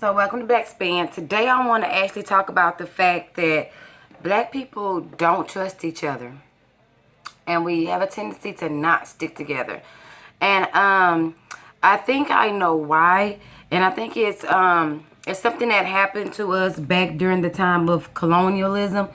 So welcome to Black Span. Today I want to actually talk about the fact that black people don't trust each other. And we have a tendency to not stick together. And I think I know why. And I think it's something that happened to us back during the time of colonialism.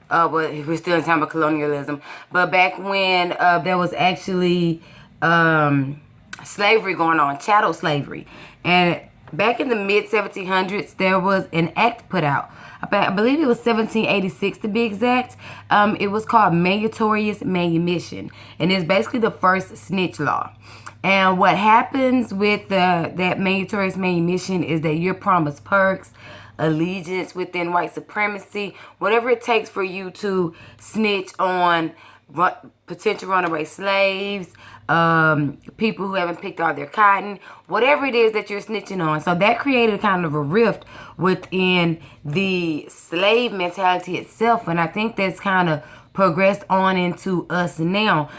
Well, we're still in time of colonialism. But back when there was actually slavery going on, chattel slavery. And back in the mid-1700s, there was an act put out. I believe it was 1786 to be exact. It was called meritorious manumission. And it's basically the first snitch law. And what happens with that meritorious manumission is that you're promised perks, allegiance within white supremacy, whatever it takes for you to snitch on potential runaway slaves, people who haven't picked all their cotton, whatever it is that you're snitching on. So that created kind of a rift within the slave mentality itself. And I think that's kind of progressed on into us now.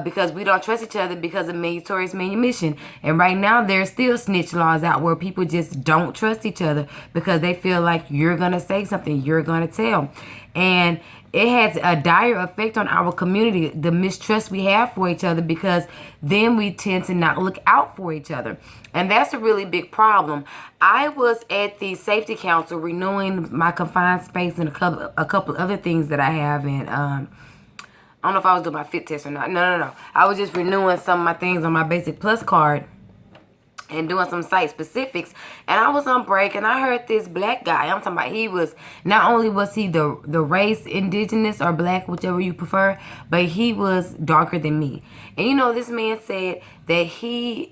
Because we don't trust each other because of meritorious manumission. And right now, there's still snitch laws out where people just don't trust each other because they feel like you're going to say something, you're going to tell. And it has a dire effect on our community, the mistrust we have for each other, because then we tend to not look out for each other. And that's a really big problem. I was at the Safety Council renewing my confined space and a couple other things that I have in I don't know if I was doing my fit test or not. No. I was just renewing some of my things on my Basic Plus card and doing some site specifics. And I was on break and I heard this black guy. I'm talking about he was, not only was he the race indigenous or black, whichever you prefer, but he was darker than me. And you know, this man said that he's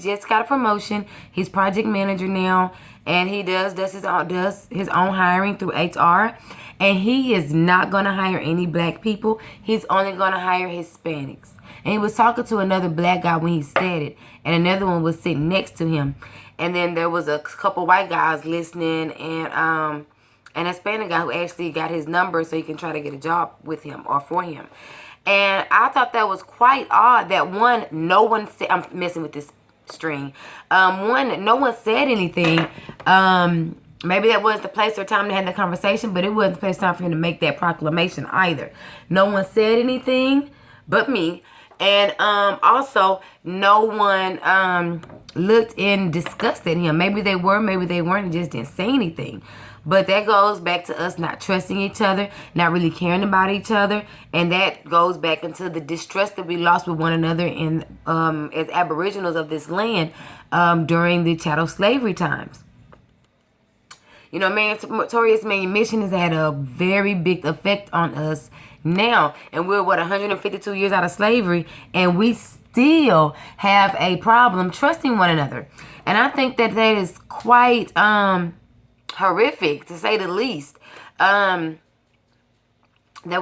just got a promotion. He's project manager now. And he does his own hiring through HR. And he is not going to hire any black people. He's only going to hire Hispanics. And he was talking to another black guy when he said it. And another one was sitting next to him. And then there was a couple white guys listening. And an Hispanic guy who actually got his number so he can try to get a job with him or for him. And I thought that was quite odd that no one said, I'm messing with this string. No one said anything. Maybe that wasn't the place or time to have that conversation, but it wasn't the place or time for him to make that proclamation either. No one said anything but me. And also, no one looked and discussed at him. Maybe they were, maybe they weren't, and just didn't say anything. But that goes back to us not trusting each other, not really caring about each other. And that goes back into the distrust that we lost with one another as aboriginals of this land during the chattel slavery times. You know, meritorious manumission has had a very big effect on us now. And we're, 152 years out of slavery, and we still have a problem trusting one another. And I think that is quite horrific, to say the least, that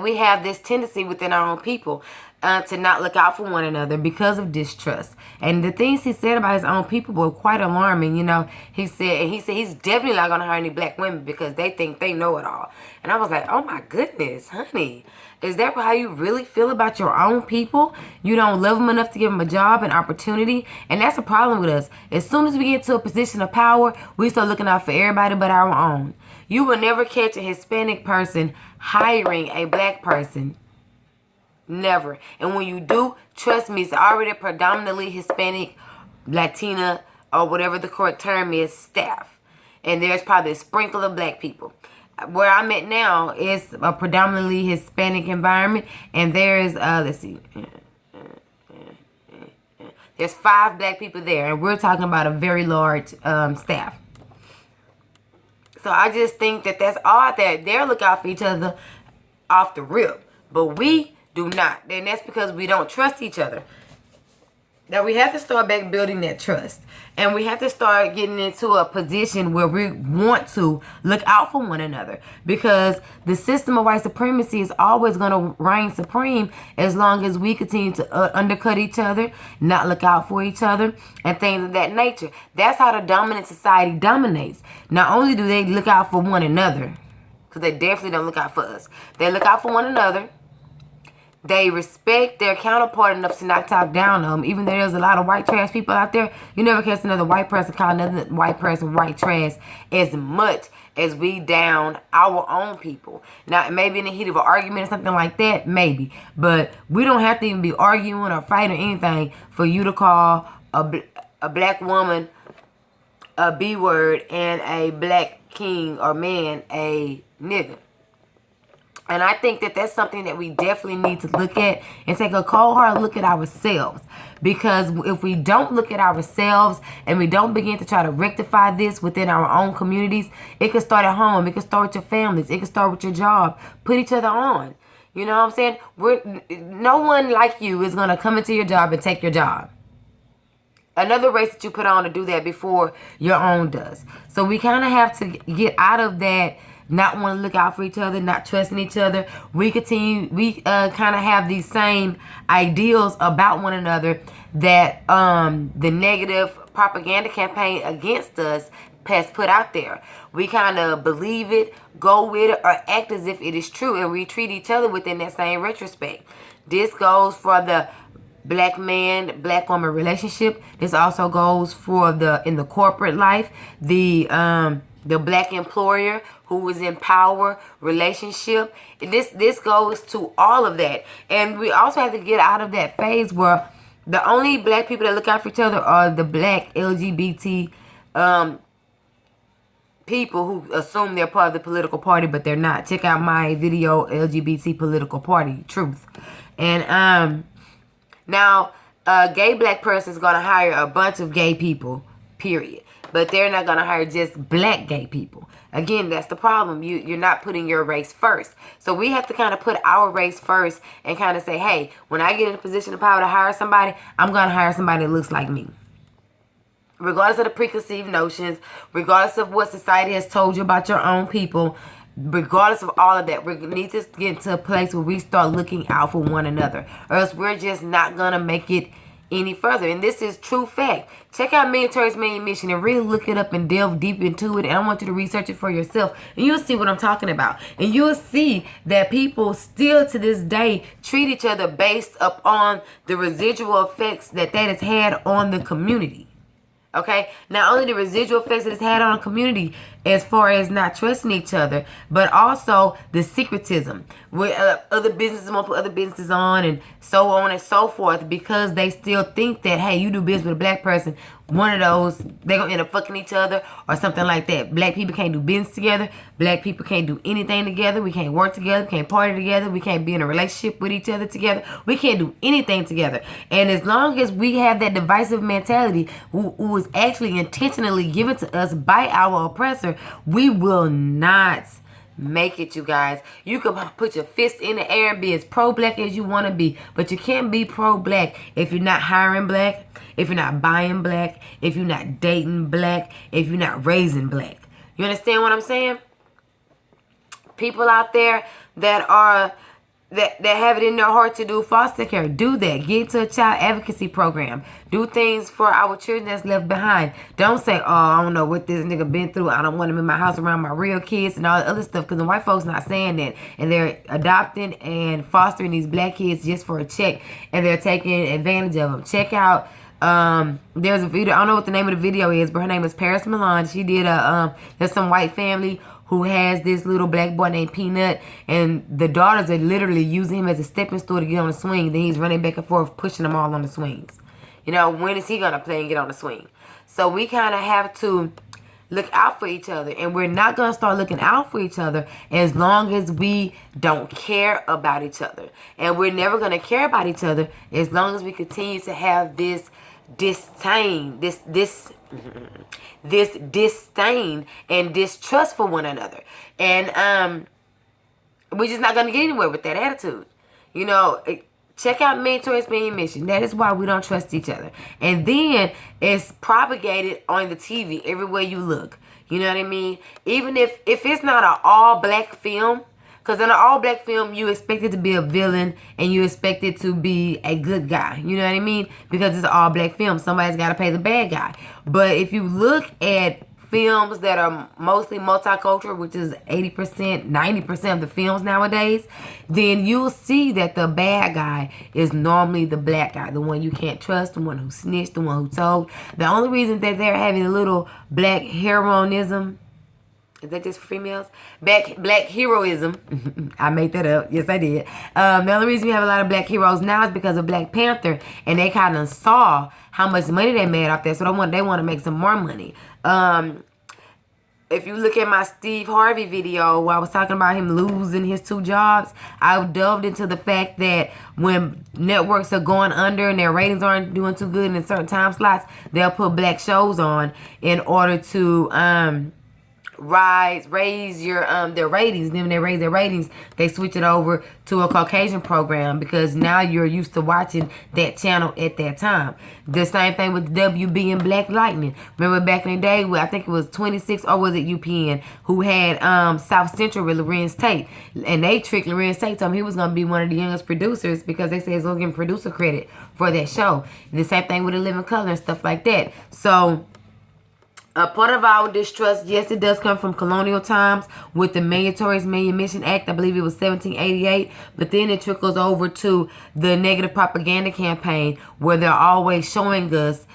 we have this tendency within our own people to not look out for one another because of distrust. And the things he said about his own people were quite alarming. You know, he said he's definitely not going to hire any black women because they think they know it all. And I was like, oh my goodness, honey, is that how you really feel about your own people? You don't love them enough to give them a job and opportunity. And that's a problem with us. As soon as we get to a position of power, we start looking out for everybody but our own. You will never catch a Hispanic person hiring a black person. Never. And when you do, trust me, it's already predominantly Hispanic, Latina, or whatever the correct term is, staff. And there's probably a sprinkle of black people. Where I'm at now is a predominantly Hispanic environment. And there's, let's see, there's 5 black people there. And we're talking about a very large staff. So I just think that that's odd that they'll look out for each other off the rip. But we do not. And that's because we don't trust each other. That we have to start back building that trust. And we have to start getting into a position where we want to look out for one another. Because the system of white supremacy is always going to reign supreme as long as we continue to undercut each other, not look out for each other, and things of that nature. That's how the dominant society dominates. Not only do they look out for one another, because they definitely don't look out for us. They look out for one another. they respect their counterpart enough to not talk down on them. Even though there's a lot of white trash people out there, you never catch another white person call another white person white trash as much as we down our own people. Now, maybe in the heat of an argument or something like that, maybe. But we don't have to even be arguing or fighting or anything for you to call a black woman a B word and a black king or man a nigga. And I think that that's something that we definitely need to look at and take a cold hard look at ourselves. Because if we don't look at ourselves and we don't begin to try to rectify this within our own communities, it could start at home. It could start with your families. It could start with your job. Put each other on. You know what I'm saying? No one like you is going to come into your job and take your job. Another race that you put on to do that before your own does. So we kind of have to get out of that, not want to look out for each other, not trusting each other. We kind of have these same ideals about one another that the negative propaganda campaign against us has put out there. We kind of believe it, go with it, or act as if it is true, and we treat each other within that same retrospect. This goes for the black man, black woman relationship. This also goes for in the corporate life, the black employer who is in power relationship. This goes to all of that. And we also have to get out of that phase where the only black people that look out for each other are the black LGBT people who assume they're part of the political party, but they're not. Check out my video, LGBT political party, truth. And now, a gay black person is going to hire a bunch of gay people, period. But they're not going to hire just black gay people. Again, that's the problem. You're not putting your race first. So we have to kind of put our race first and kind of say, hey, when I get in a position of power to hire somebody, I'm going to hire somebody that looks like me. Regardless of the preconceived notions, regardless of what society has told you about your own people, regardless of all of that, we need to get to a place where we start looking out for one another, or else we're just not gonna make it any further. And this is true fact. Check out Mandatory's Main Mission and really look it up and delve deep into it. And I want you to research it for yourself, and you'll see what I'm talking about. And you'll see that people still to this day treat each other based upon the residual effects that has had on the community. Okay, not only the residual effects that it's had on a community as far as not trusting each other, but also the secretism where other businesses won't put other businesses on and so on and so forth, because they still think that, hey, you do business with a black person, one of those, they're going to end up fucking each other or something like that. Black people can't do business together. Black people can't do anything together. We can't work together. We can't party together. We can't be in a relationship with each other together. We can't do anything together. And as long as we have that divisive mentality who is actually intentionally given to us by our oppressor, we will not make it, you guys. You can put your fist in the air and be as pro-black as you want to be, but you can't be pro-black if you're not hiring black, if you're not buying black, if you're not dating black, if you're not raising black. You understand what I'm saying? People out there that are that have it in their heart to do foster care, do that. Get to a child advocacy program. Do things for our children that's left behind. Don't say, oh, I don't know what this nigga been through. I don't want him in my house around my real kids and all the other stuff, because the white folks not saying that. And they're adopting and fostering these black kids just for a check, and they're taking advantage of them. Check out, there's a video, I don't know what the name of the video is, but her name is Paris Milan. She did there's some white family who has this little black boy named Peanut, and the daughters are literally using him as a stepping stool to get on the swing. Then he's running back and forth, pushing them all on the swings. You know, when is he going to play and get on the swing? So we kind of have to look out for each other, and we're not going to start looking out for each other as long as we don't care about each other. And we're never going to care about each other as long as we continue to have this disdain, this disdain and distrust for one another. And we're just not going to get anywhere with that attitude. You know, check out Mentors Being Mission. That is why we don't trust each other. And then it's propagated on the TV everywhere you look. You know what I mean? Even if it's not an all-black film, because in an all-black film, you expect it to be a villain and you expect it to be a good guy. You know what I mean? Because it's an all-black film. Somebody's got to play the bad guy. But if you look at films that are mostly multicultural, which is 80%, 90% of the films nowadays, then you'll see that the bad guy is normally the black guy, the one you can't trust, the one who snitched, the one who told. The only reason that they're having a little black heroism, is that just for females? Black heroism. I made that up. Yes, I did. The only reason we have a lot of black heroes now is because of Black Panther, and they kind of saw how much money they made off that, so they want to make some more money. If you look at my Steve Harvey video where I was talking about him losing his 2 jobs, I delved into the fact that when networks are going under and their ratings aren't doing too good in certain time slots, they'll put black shows on in order to raise your their ratings. Then when they raise their ratings, they switch it over to a Caucasian program because now you're used to watching that channel at that time. The same thing with WB and Black Lightning. Remember back in the day, I think it was 26 or was it UPN who had South Central with Lorenz Tate, and they tricked Lorenz Tate, told him he was going to be one of the youngest producers because they said he's going to give producer credit for that show. And the same thing with A Living Color and stuff like that. So a part of our distrust, yes, it does come from colonial times with the Meritorious Manumission Act. I believe it was 1788. But then it trickles over to the negative propaganda campaign where they're always showing us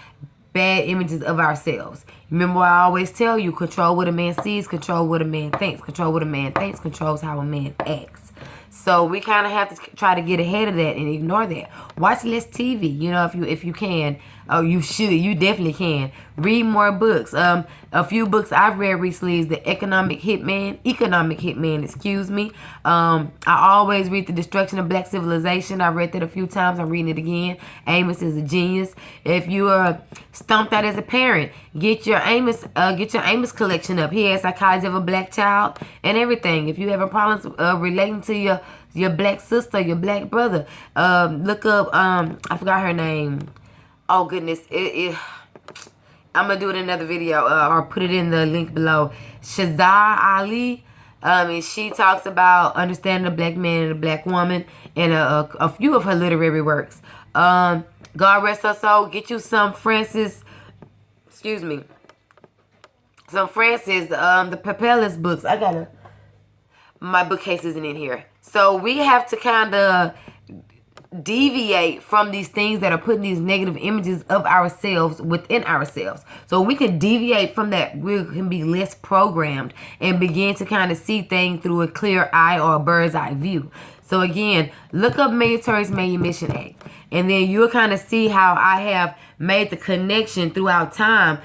bad images of ourselves. Remember what I always tell you, control what a man sees, control what a man thinks. Control what a man thinks controls how a man acts. So we kind of have to try to get ahead of that and ignore that. Watch less TV, you know, if you can. Oh, you should. You definitely can. Read more books. A few books I've read recently is The Economic Hitman, excuse me. I always read The Destruction of Black Civilization. I read that a few times. I'm reading it again. Amos is a genius. If you are stumped out as a parent, get your Amos collection up. He has Psychology of a Black Child and everything. If you have a problem relating to your black sister, your black brother, look up, I forgot her name. Oh, goodness. I'm going to do it in another video or put it in the link below. Shazar Ali. And she talks about understanding the black man and the black woman in a few of her literary works. God rest her soul. Get you some Francis, the Papellus books. My bookcase isn't in here. So we have to kind of deviate from these things that are putting these negative images of ourselves within ourselves. So we can deviate from that. We can be less programmed and begin to kind of see things through a clear eye or a bird's eye view. So again, look up Meritorious Manumission Act, and then you'll kind of see how I have made the connection throughout time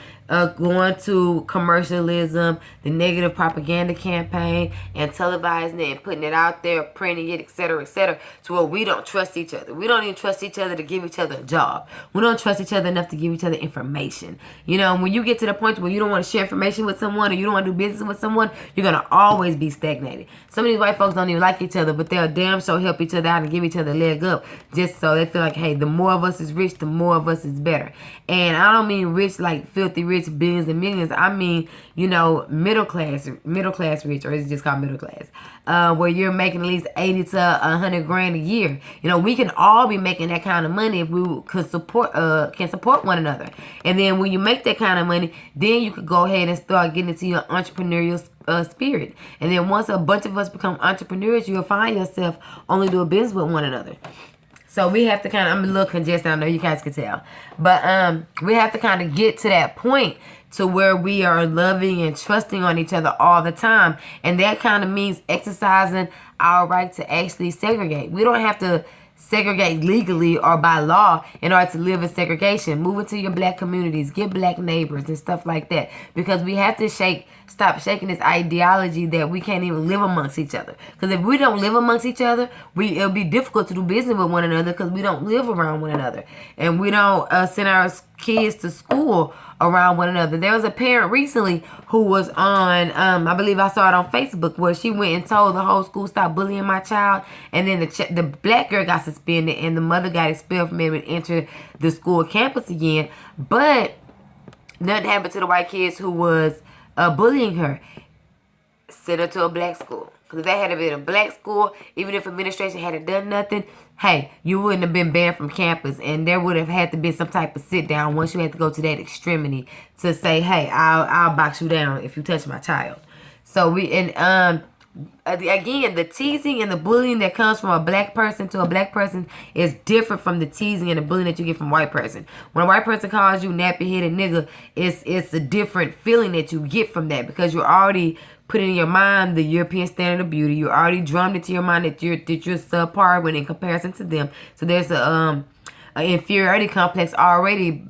going to commercialism, the negative propaganda campaign, and televising it and putting it out there, printing it, etc., to where we don't trust each other. We don't even trust each other to give each other a job. We don't trust each other enough to give each other information. You know, when you get to the point where you don't want to share information with someone or you don't want to do business with someone, you're going to always be stagnated. Some of these white folks don't even like each other, but they'll damn sure help each other out and give each other a leg up just so they feel like, hey, the more of us is rich, the more of us is better. And I don't mean rich like filthy rich, billions and millions. I mean, you know, middle class rich, or is it just called middle class? Where you're making at least 80 to 100 grand a year. You know, we can all be making that kind of money if we could support one another. And then when you make that kind of money, then you could go ahead and start getting into your entrepreneurial spirit. And then once a bunch of us become entrepreneurs, you'll find yourself only doing business with one another. So we have to kind of, I'm a little congested, I know you guys can tell. But we have to kind of get to that point to where we are loving and trusting on each other all the time. And that kind of means exercising our right to actually segregate. We don't have to segregate legally or by law in order to live in segregation. Move into your black communities, get black neighbors and stuff like that. Because we have to stop shaking this ideology that we can't even live amongst each other. Because if we don't live amongst each other, it'll be difficult to do business with one another because we don't live around one another. And we don't send our kids to school around one another. There was a parent recently who was on, I believe I saw it on Facebook, where she went and told the whole school, stop bullying my child. And then the black girl got suspended and the mother got expelled from able to enter the school campus again. But nothing happened to the white kids who was bullying her. send her to a black school. Because if they had been a black school, even if administration hadn't done nothing, hey, you wouldn't have been banned from campus. And there would have had to be some type of sit down once you had to go to that extremity to say, hey, I'll box you down if you touch my child. So again, the teasing and the bullying that comes from a black person to a black person is different from the teasing and the bullying that you get from a white person. When a white person calls you nappy-headed nigga, it's a different feeling that you get from that, because you're already putting in your mind the European standard of beauty. You're already drummed into your mind that you're subpar when in comparison to them. So there's an inferiority complex already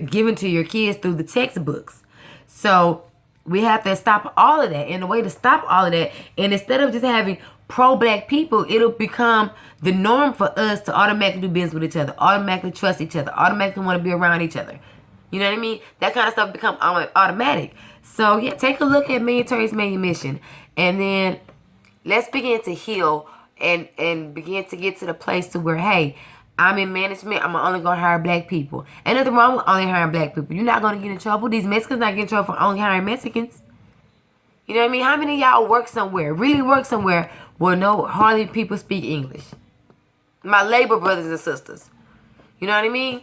given to your kids through the textbooks. So we have to stop all of that. And the way to stop all of that, and instead of just having pro-black people, it'll become the norm for us to automatically do business with each other, automatically trust each other, automatically want to be around each other. You know what I mean? That kind of stuff become automatic. So yeah, take a look at Mandatory's Main Mission, and then let's begin to heal and begin to get to the place to where, hey, I'm in management. I'm only going to hire black people. Ain't nothing wrong with only hiring black people. You're not going to get in trouble. These Mexicans not getting in trouble for only hiring Mexicans. You know what I mean? How many of y'all work somewhere, really work somewhere, where hardly people speak English? My labor brothers and sisters. You know what I mean?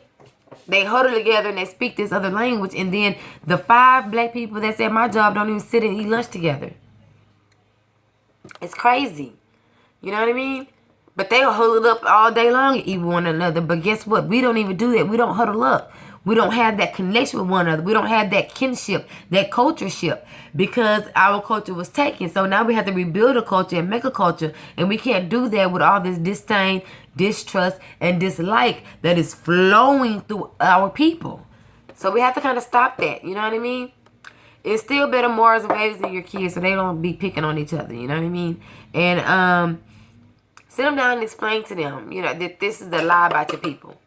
They huddle together and they speak this other language, and then the 5 black people that's at my job don't even sit and eat lunch together. It's crazy. You know what I mean? But they'll huddle up all day long and eat with one another. But guess what? We don't even do that. We don't huddle up. We don't have that connection with one another. We don't have that kinship, that cultureship, because our culture was taken. So now we have to rebuild a culture and make a culture. And we can't do that with all this disdain, distrust, and dislike that is flowing through our people. So we have to kind of stop that. You know what I mean? Instill better morals and values in your kids so they don't be picking on each other. You know what I mean? And sit them down and explain to them, you know, that this is the lie about your people.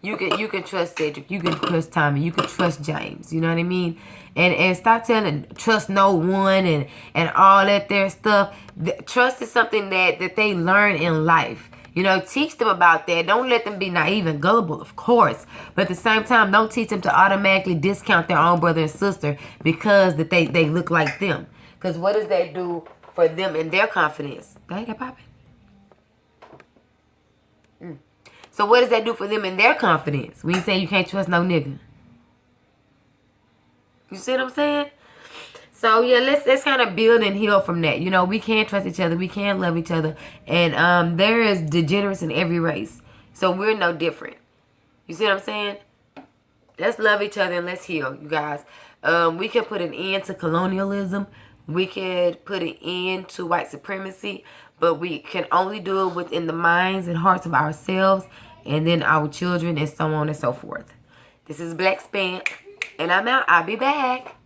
You can trust Cedric. You can trust Tommy. You can trust James. You know what I mean? And stop telling trust no one and all that there stuff. Trust is something that they learn in life. You know, teach them about that. Don't let them be naive and gullible, of course. But at the same time, don't teach them to automatically discount their own brother and sister because that they look like them. Because what does that do for them and their confidence? Go ahead, popping. So what does that do for them and their confidence when you say you can't trust no nigga? You see what I'm saying? So yeah, let's kind of build and heal from that. You know, we can trust each other, we can love each other, and there is degenerates in every race. So we're no different. You see what I'm saying? Let's love each other and let's heal, you guys. We can put an end to colonialism. We could put an end to white supremacy, but we can only do it within the minds and hearts of ourselves and then our children and so on and so forth. This is Black Span, and I'm out. I'll be back.